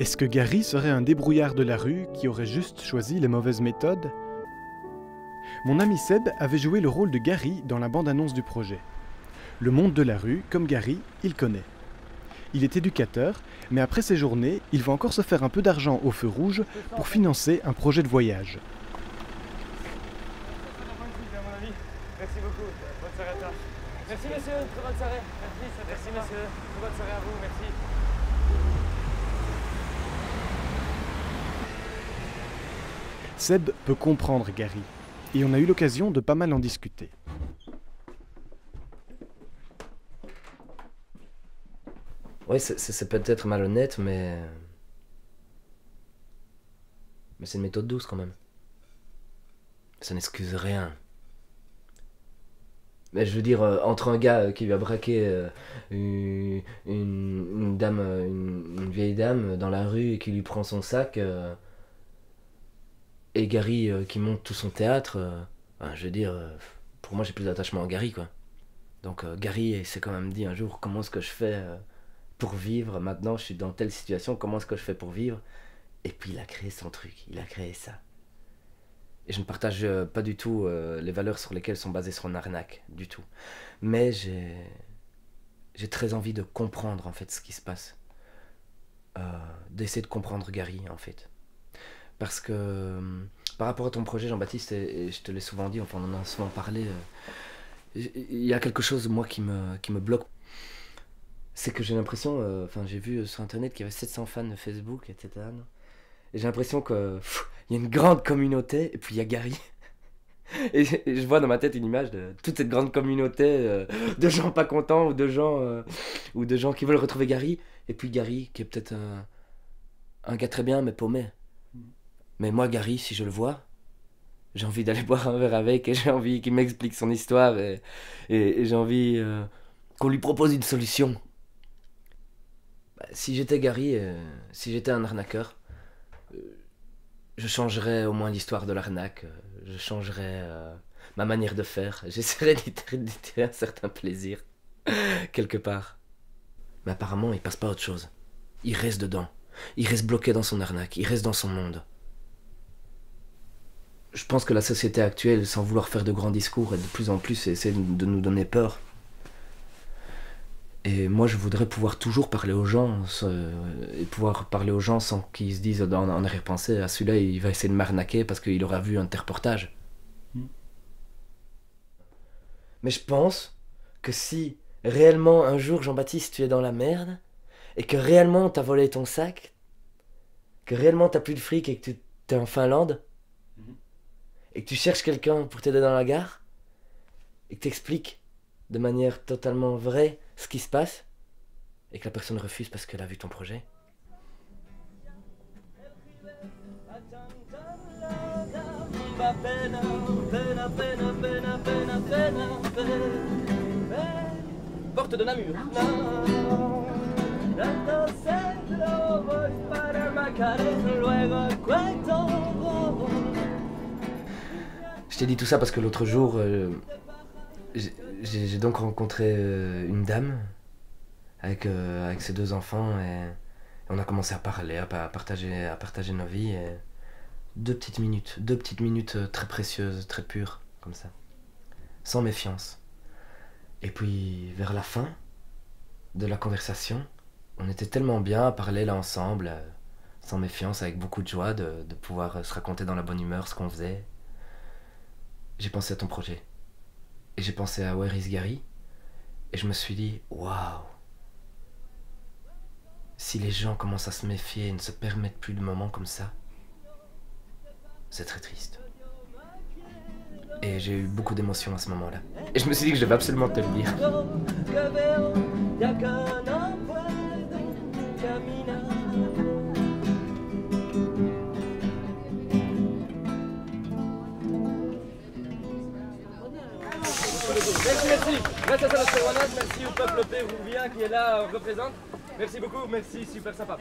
Est-ce que Gary serait un débrouillard de la rue qui aurait juste choisi les mauvaises méthodes? Mon ami Seb avait joué le rôle de Gary dans la bande-annonce du projet. Le monde de la rue, comme Gary, il connaît. Il est éducateur, mais après ses journées, il va encore se faire un peu d'argent au feu rouge pour financer un projet de voyage. Merci beaucoup, bonne soirée à toi. Merci monsieur, très bonne soirée. Merci monsieur, très bonne soirée à vous, merci. Seb peut comprendre Gary, et on a eu l'occasion de pas mal en discuter. Oui, c'est peut-être malhonnête, mais c'est une méthode douce quand même. Ça n'excuse rien. Mais je veux dire, entre un gars qui lui a braqué une vieille dame dans la rue et qui lui prend son sac, et Gary qui monte tout son théâtre, je veux dire, pour moi j'ai plus d'attachement à Gary, quoi. Donc Gary il s'est quand même dit un jour, comment est-ce que je fais pour vivre? Maintenant je suis dans telle situation, comment est-ce que je fais pour vivre? Et puis il a créé son truc, il a créé ça. Et je ne partage pas du tout les valeurs sur lesquelles sont basées son arnaque, du tout. Mais j'ai très envie de comprendre en fait ce qui se passe. D'essayer de comprendre Gary en fait. Parce que par rapport à ton projet Jean-Baptiste, et je te l'ai souvent dit, enfin on en a souvent parlé, il y a quelque chose moi qui me bloque. C'est que j'ai l'impression, j'ai vu sur internet qu'il y avait 700 fans de Facebook, etc. Et j'ai l'impression qu'il y a une grande communauté, et puis il y a Gary. Et je vois dans ma tête une image de toute cette grande communauté de gens pas contents, ou de gens qui veulent retrouver Gary. Et puis Gary, qui est peut-être un gars très bien, mais paumé. Mais moi, Gary, si je le vois, j'ai envie d'aller boire un verre avec, et j'ai envie qu'il m'explique son histoire, et j'ai envie qu'on lui propose une solution. Si j'étais Gary, si j'étais un arnaqueur, je changerais au moins l'histoire de l'arnaque, je changerais ma manière de faire, j'essaierais d'y tirer un certain plaisir, quelque part. Mais apparemment, il passe pas à autre chose. Il reste dedans, il reste bloqué dans son arnaque, il reste dans son monde. Je pense que la société actuelle, sans vouloir faire de grands discours, et de plus en plus essaie de nous donner peur. Et moi, je voudrais pouvoir toujours parler aux gens, et pouvoir parler aux gens sans qu'ils se disent en arrière-pensée, à celui-là, il va essayer de m'arnaquer parce qu'il aura vu un tel reportage. Mais je pense que si réellement un jour, Jean-Baptiste, tu es dans la merde, et que réellement t'as volé ton sac, que réellement t'as plus de fric et que t'es en Finlande, et que tu cherches quelqu'un pour t'aider dans la gare, et que t'expliques de manière totalement vraie ce qui se passe, et que la personne refuse parce qu'elle a vu ton projet. Porte de Namur. Je t'ai dit tout ça parce que l'autre jour, j'ai donc rencontré une dame avec ses 2 enfants, et on a commencé à parler, à partager nos vies. Et 2 petites minutes très précieuses, très pures, comme ça, sans méfiance. Et puis vers la fin de la conversation, on était tellement bien à parler là ensemble, sans méfiance, avec beaucoup de joie de pouvoir se raconter dans la bonne humeur ce qu'on faisait. J'ai pensé à ton projet. Et j'ai pensé à Where is Gary, et je me suis dit, waouh, si les gens commencent à se méfier et ne se permettent plus de moments comme ça, c'est très triste. Et j'ai eu beaucoup d'émotions à ce moment-là. Et je me suis dit que je devais absolument te le dire. Merci. Merci à notre Rouennais, merci au peuple péruvien qui est là, représente. Merci beaucoup, merci, super sympa.